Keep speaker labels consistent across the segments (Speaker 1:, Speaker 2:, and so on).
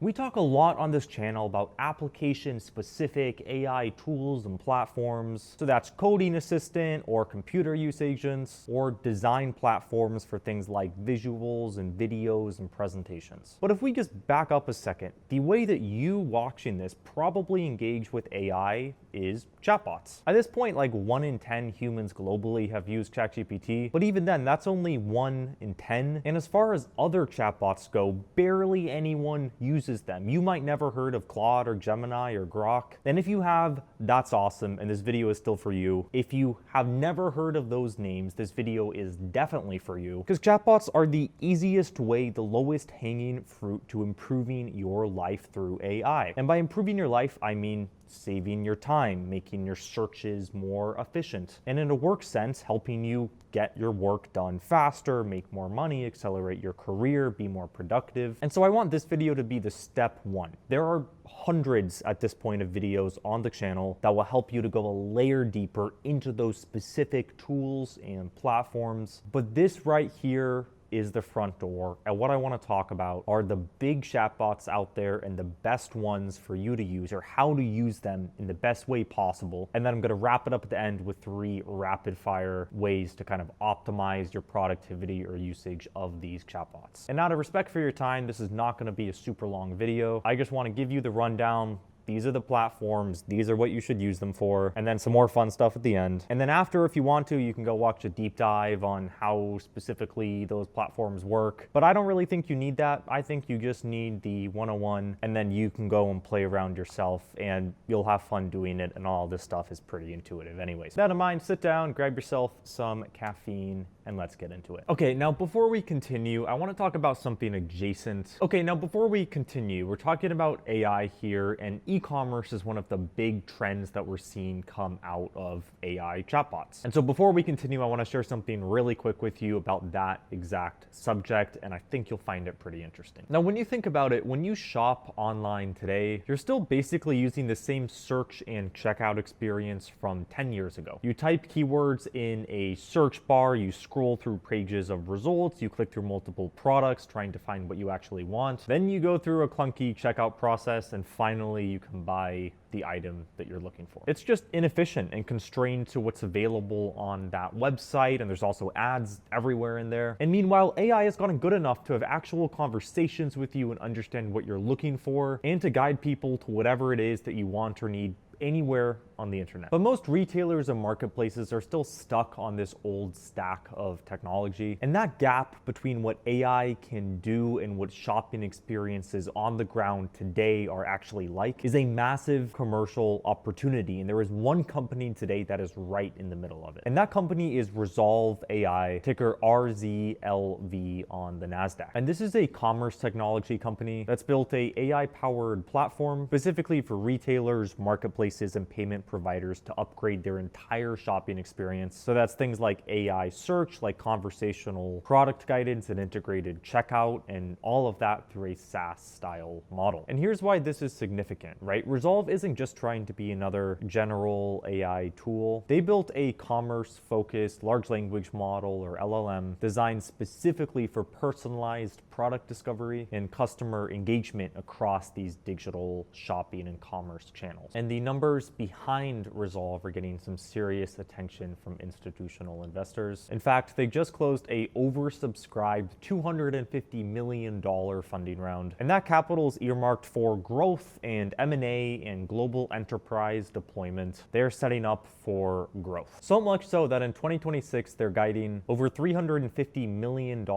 Speaker 1: We talk a lot on this channel about application-specific AI tools and platforms. So that's coding assistant or computer use agents or design platforms for things like visuals and videos and presentations. But if we just back up a second, the way that you watching this probably engage with AI is chatbots. At this point, like 1 in 10 humans globally have used ChatGPT, but even then, that's only 1 in 10. And as far as other chatbots go, barely anyone uses them. You might never heard of Claude or Gemini or Grok. And if you have, that's awesome, and this video is still for you. If you have never heard of those names, this video is definitely for you, because chatbots are the easiest way, the lowest hanging fruit to improving your life through AI. And by improving your life, I mean saving your time, making your searches more efficient, and in a work sense, helping you get your work done faster, make more money, accelerate your career, be more productive. And so I want this video to be the step 1. There are hundreds at this point of videos on the channel that will help you to go a layer deeper into those specific tools and platforms. But this right here is the front door, and what I want to talk about are the big chatbots out there and the best ones for you to use, or how to use them in the best way possible. And then I'm going to wrap it up at the end with 3 rapid fire ways to kind of optimize your productivity or usage of these chatbots. And out of respect for your time, this is not going to be a super long video. I just want to give you the rundown. These are the platforms, these are what you should use them for, and then some more fun stuff at the end. And then after, if you want to, you can go watch a deep dive on how specifically those platforms work. But I don't really think you need that. I think you just need the 101, and then you can go and play around yourself, and you'll have fun doing it, and all this stuff is pretty intuitive anyways. With that in mind, sit down, grab yourself some caffeine, and let's get into it. Okay, now before we continue, I want to talk about something adjacent. Okay, now before we continue, we're talking about AI here, and e-commerce is one of the big trends that we're seeing come out of AI chatbots. And so before we continue, I want to share something really quick with you about that exact subject, and I think you'll find it pretty interesting. Now, when you think about it, when you shop online today, you're still basically using the same search and checkout experience from 10 years ago. You type keywords in a search bar, you scroll through pages of results, you click through multiple products trying to find what you actually want. Then you go through a clunky checkout process, and finally you can buy the item that you're looking for. It's just inefficient and constrained to what's available on that website, and there's also ads everywhere in there. And meanwhile, AI has gotten good enough to have actual conversations with you and understand what you're looking for, and to guide people to whatever it is that you want or need anywhere on the internet. But most retailers and marketplaces are still stuck on this old stack of technology, and that gap between what AI can do and what shopping experiences on the ground today are actually like is a massive commercial opportunity, and there is one company today that is right in the middle of it. And that company is Rezolve AI, ticker RZLV on the NASDAQ. And this is a commerce technology company that's built a AI-powered platform specifically for retailers, marketplaces, and payment providers to upgrade their entire shopping experience. So that's things like AI search, like conversational product guidance and integrated checkout, and all of that through a SaaS style model. And here's why this is significant, right? Rezolve isn't just trying to be another general AI tool. They built a commerce-focused large language model, or LLM, designed specifically for personalized product discovery and customer engagement across these digital shopping and commerce channels. And the numbers behind Rezolve are getting some serious attention from institutional investors. In fact, they just closed a oversubscribed $250 million funding round, and that capital is earmarked for growth and M&A and global enterprise deployment. They're setting up for growth. So much so that in 2026, they're guiding over $350 million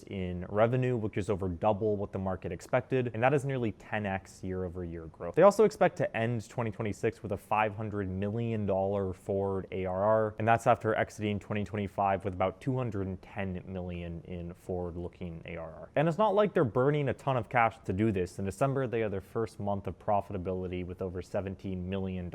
Speaker 1: in revenue, which is over double what the market expected, and that is nearly 10x year-over-year growth. They also expect to end 2026 with a $500 million forward ARR, and that's after exiting 2025 with about $210 million in forward-looking ARR. And it's not like they're burning a ton of cash to do this. In December, they had their first month of profitability with over $17 million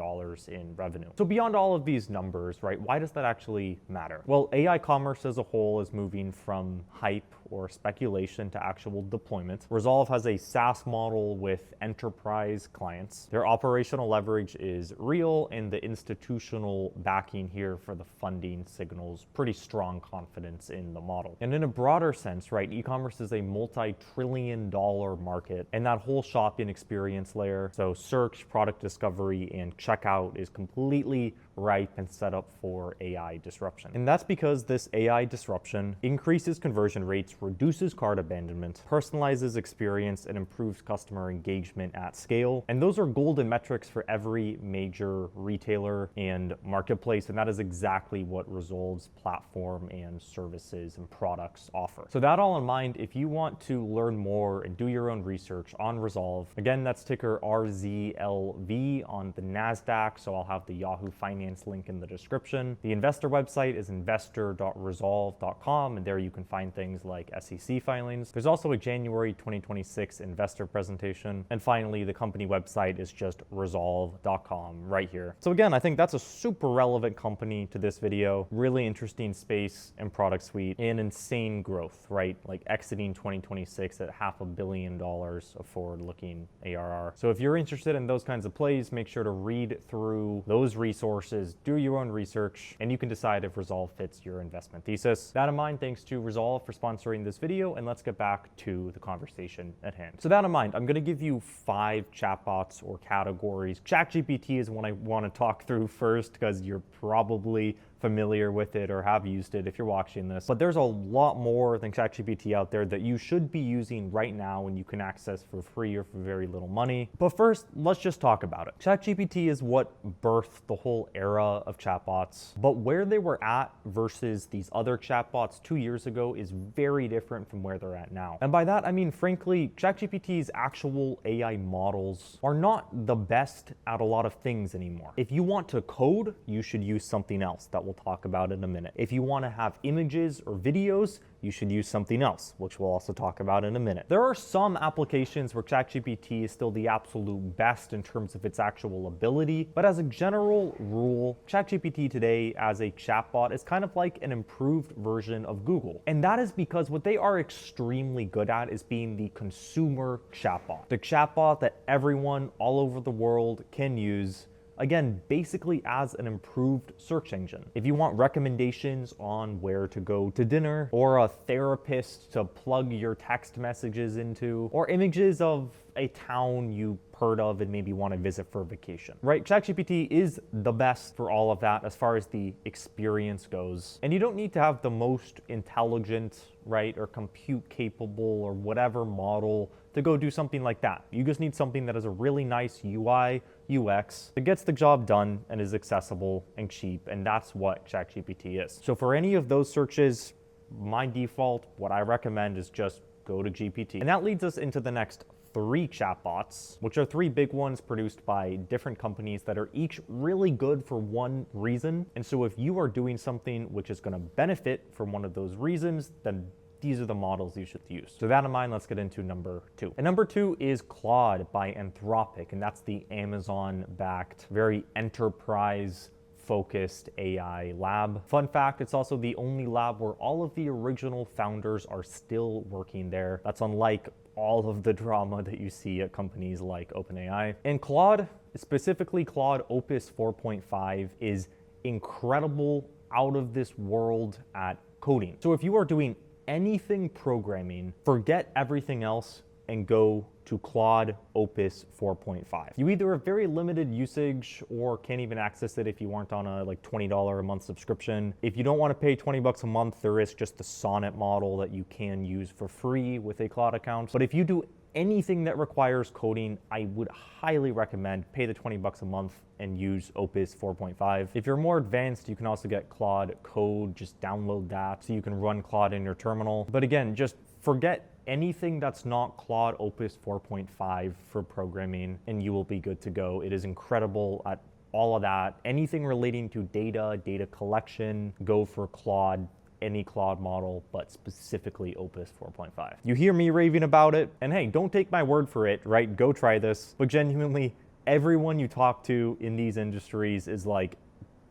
Speaker 1: in revenue. So beyond all of these numbers, right, why does that actually matter? Well, AI commerce as a whole is moving from hype or speculation to actual deployment. Rezolve has a SaaS model with enterprise clients. Their operational leverage is real, and the institutional backing here for the funding signals pretty strong confidence in the model. And in a broader sense, right, e-commerce is a multi-trillion-dollar market, and that whole shopping experience layer, so search, product discovery, and checkout, is completely ripe and set up for AI disruption. And that's because this AI disruption increases conversion rates, reduces cart abandonment, personalizes experience, and improves customer engagement at scale. And those are golden metrics for every major retailer and marketplace, and that is exactly what Rezolve's platform and services and products offer. So that all in mind, if you want to learn more and do your own research on Rezolve, again, that's ticker RZLV on the NASDAQ, so I'll have the Yahoo Finance link in the description. The investor website is investor.rezolve.com, and there you can find things like SEC filings. There's also a January 2026 investor presentation. And finally, the company website is just rezolve.com right here. So again, I think that's a super relevant company to this video. Really interesting space and product suite and insane growth, right? Like exiting 2026 at $500 million of forward-looking ARR. So if you're interested in those kinds of plays, make sure to read through those resources, do your own research, and you can decide if Rezolve fits your investment thesis. That in mind, thanks to Rezolve for sponsoring this video, and let's get back to the conversation at hand. So that in mind, I'm going to give you 5 chatbots or categories. ChatGPT is one I want to talk through first because you're probably familiar with it or have used it if you're watching this. But there's a lot more than ChatGPT out there that you should be using right now and you can access for free or for very little money. But first, let's just talk about it. ChatGPT is what birthed the whole era of chatbots, but where they were at versus these other chatbots 2 years ago is very different from where they're at now. And by that, I mean, frankly, ChatGPT's actual AI models are not the best at a lot of things anymore. If you want to code, you should use something else that we'll talk about in a minute. If you want to have images or videos, you should use something else, which we'll also talk about in a minute. There are some applications where ChatGPT is still the absolute best in terms of its actual ability, but as a general rule, ChatGPT today as a chatbot is kind of like an improved version of Google. And that is because what they are extremely good at is being the consumer chatbot. The chatbot that everyone all over the world can use, again, basically as an improved search engine. If you want recommendations on where to go to dinner, or a therapist to plug your text messages into, or images of a town you heard of and maybe want to visit for a vacation, right? ChatGPT is the best for all of that as far as the experience goes. And you don't need to have the most intelligent, right, or compute capable or whatever model to go do something like that. You just need something that has a really nice UI, UX, that gets the job done and is accessible and cheap, and that's what ChatGPT is. So for any of those searches, my default, what I recommend is just go to GPT. And that leads us into the next 3 chatbots, which are 3 big ones produced by different companies that are each really good for one reason. And so if you are doing something which is going to benefit from one of those reasons, then these are the models you should use. So that in mind, let's get into number 2. And number 2 is Claude by Anthropic, and that's the Amazon-backed, very enterprise-focused AI lab. Fun fact, it's also the only lab where all of the original founders are still working there. That's unlike all of the drama that you see at companies like OpenAI. And Claude, specifically Claude Opus 4.5, is incredible, out of this world at coding. So if you are doing anything programming, forget everything else and go to Claude Opus 4.5. You either have very limited usage or can't even access it if you aren't on a like $20 a month subscription. If you don't want to pay 20 bucks a month, there is just the Sonnet model that you can use for free with a Claude account. But if you do anything that requires coding, I would highly recommend pay the 20 bucks a month and use Opus 4.5. If you're more advanced, you can also get Claude Code, just download that so you can run Claude in your terminal. But again, just forget anything that's not Claude Opus 4.5 for programming and you will be good to go. It is incredible at all of that. Anything relating to data collection, go for Claude, any Claude model, but specifically Opus 4.5. You hear me raving about it, and hey, don't take my word for it, right? Go try this. But genuinely, everyone you talk to in these industries is like,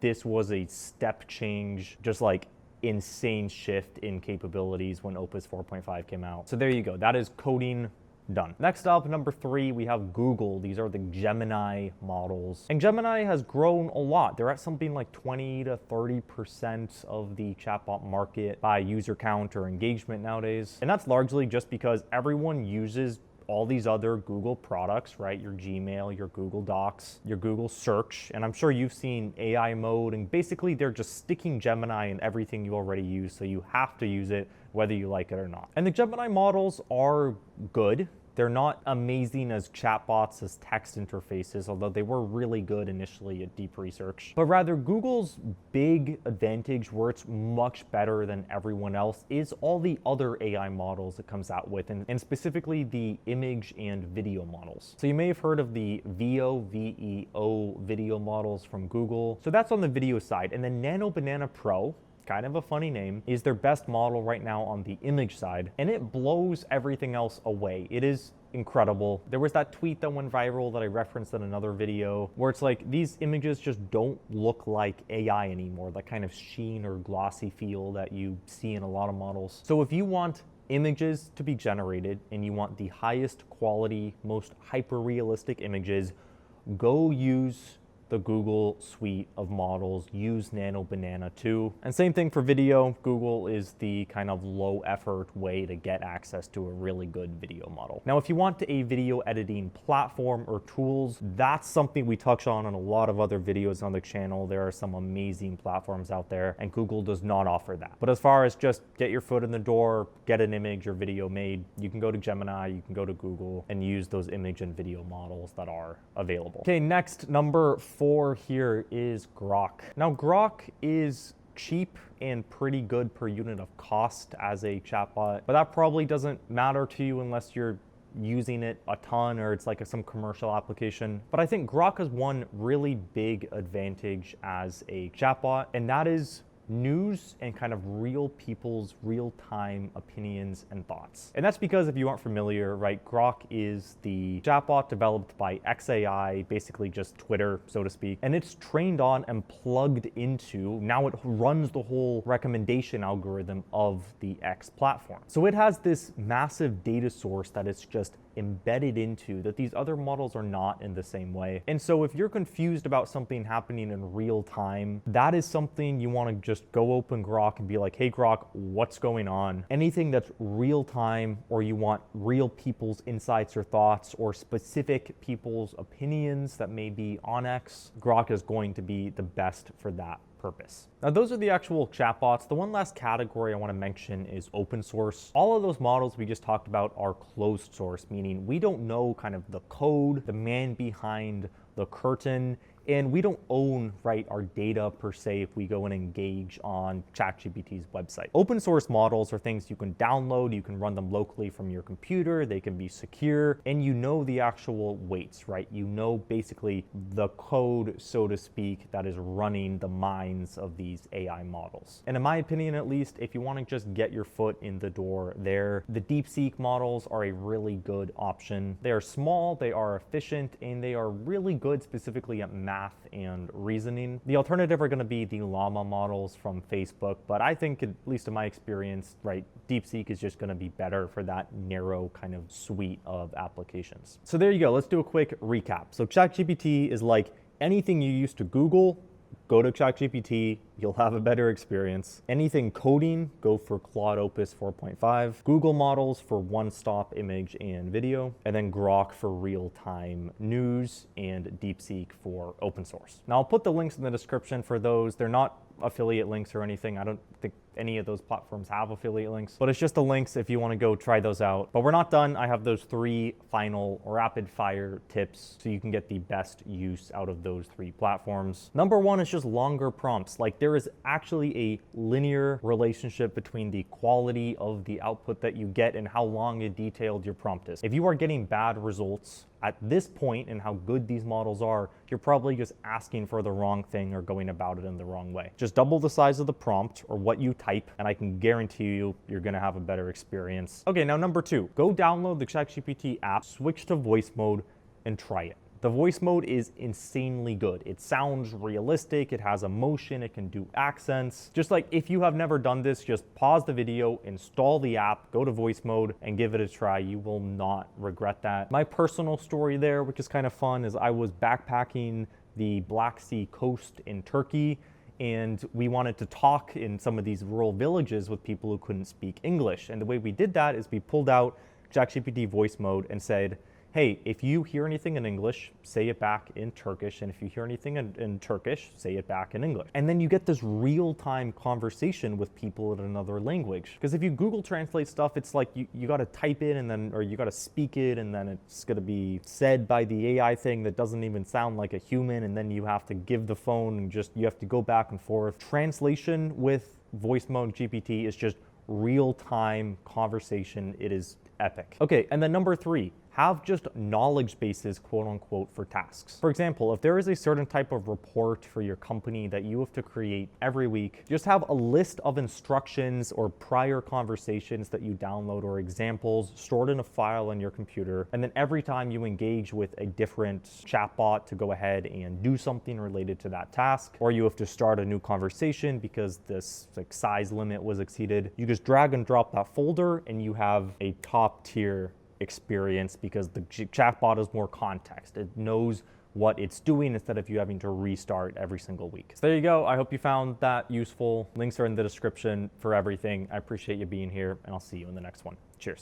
Speaker 1: this was a step change, just like insane shift in capabilities when Opus 4.5 came out. So there you go. That is coding done. Next up, number 3, we have Google. These are the Gemini models. And Gemini has grown a lot. They're at something like 20 to 30% of the chatbot market by user count or engagement nowadays. And that's largely just because everyone uses all these other Google products, right? Your Gmail, your Google Docs, your Google Search, and I'm sure you've seen AI mode, and basically they're just sticking Gemini in everything you already use, so you have to use it whether you like it or not. And the Gemini models are good. They're not amazing as chatbots, as text interfaces, although they were really good initially at deep research. But rather, Google's big advantage, where it's much better than everyone else, is all the other AI models it comes out with, and specifically the image and video models. So you may have heard of the VEO video models from Google. So that's on the video side. And then Nano Banana Pro, kind of a funny name, is their best model right now on the image side, and it blows everything else away. It is incredible. There was that tweet that went viral that I referenced in another video where it's like these images just don't look like AI anymore, that kind of sheen or glossy feel that you see in a lot of models. So if you want images to be generated and you want the highest quality, most hyper-realistic images, go use the Google suite of models. Use Nano Banana too. And same thing for video. Google is the kind of low effort way to get access to a really good video model. Now, if you want a video editing platform or tools, that's something we touch on in a lot of other videos on the channel. There are some amazing platforms out there, and Google does not offer that. But as far as just get your foot in the door, get an image or video made, you can go to Gemini, you can go to Google and use those image and video models that are available. Okay, next, number 4 here is Grok. Now, Grok is cheap and pretty good per unit of cost as a chatbot, but that probably doesn't matter to you unless you're using it a ton or it's like some commercial application. But I think Grok has one really big advantage as a chatbot, and that is news and kind of real people's real-time opinions and thoughts. And that's because if you aren't familiar, right, Grok is the chatbot developed by xAI, basically just Twitter, so to speak, and it's trained on and plugged into, now it runs the whole recommendation algorithm of the X platform. So it has this massive data source that it's just embedded into that these other models are not in the same way. And so if you're confused about something happening in real time, that is something you want to just go open Grok and be like, hey Grok, what's going on? Anything that's real time, or you want real people's insights or thoughts or specific people's opinions that may be on X, Grok is going to be the best for that purpose. Now, those are the actual chatbots. The one last category I want to mention is open source. All of those models we just talked about are closed source, meaning we don't know kind of the code, the man behind the curtain, and we don't own, right, our data per se if we go and engage on ChatGPT's website. Open source models are things you can download, you can run them locally from your computer, they can be secure, and you know the actual weights, right? You know basically the code, so to speak, that is running the minds of these AI models. And in my opinion, at least, if you want to just get your foot in the door there, the Deepseek models are a really good option. They are small, they are efficient, and they are really good specifically at math and reasoning. The alternative are going to be the Llama models from Facebook, but I think, at least in my experience, right, Deepseek is just going to be better for that narrow kind of suite of applications. So there you go. Let's do a quick recap. So ChatGPT is like anything you used to Google. Go to ChatGPT, you'll have a better experience. Anything coding, go for Claude Opus 4.5. Google models for one-stop image and video, and then Grok for real-time news, and Deepseek for open source. Now, I'll put the links in the description for those. They're not affiliate links or anything. I don't think any of those platforms have affiliate links, but it's just the links if you want to go try those out. But we're not done. I have those 3 final rapid fire tips so you can get the best use out of those 3 platforms. Number 1 is just longer prompts. Like, there is actually a linear relationship between the quality of the output that you get and how long and detailed your prompt is. If you are getting bad results at this point and how good these models are, you're probably just asking for the wrong thing or going about it in the wrong way. Just double the size of the prompt or what you type, and I can guarantee you, you're gonna have a better experience. Okay, now number 2, go download the ChatGPT app, switch to voice mode, and try it. The voice mode is insanely good. It sounds realistic, it has emotion, it can do accents. Just like if you have never done this, just pause the video, install the app, go to voice mode, and give it a try. You will not regret that. My personal story there, which is kind of fun, is I was backpacking the Black Sea coast in Turkey, and we wanted to talk in some of these rural villages with people who couldn't speak English. And the way we did that is we pulled out ChatGPT voice mode and said, hey, if you hear anything in English, say it back in Turkish. And if you hear anything in Turkish, say it back in English. And then you get this real-time conversation with people in another language. Because if you Google Translate stuff, it's like you got to type it and then, or you got to speak it, and then it's going to be said by the AI thing that doesn't even sound like a human. And then you have to give the phone and you have to go back and forth. Translation with voice mode GPT is just real-time conversation. It is epic. Okay, and then number 3, have just knowledge bases, quote unquote, for tasks. For example, if there is a certain type of report for your company that you have to create every week, just have a list of instructions or prior conversations that you download or examples stored in a file on your computer. And then every time you engage with a different chatbot to go ahead and do something related to that task, or you have to start a new conversation because this size limit was exceeded, you just drag and drop that folder and you have a top tier experience because the chatbot is more context. It knows what it's doing instead of you having to restart every single week. So there you go. I hope you found that useful. Links are in the description for everything. I appreciate you being here, and I'll see you in the next one. Cheers.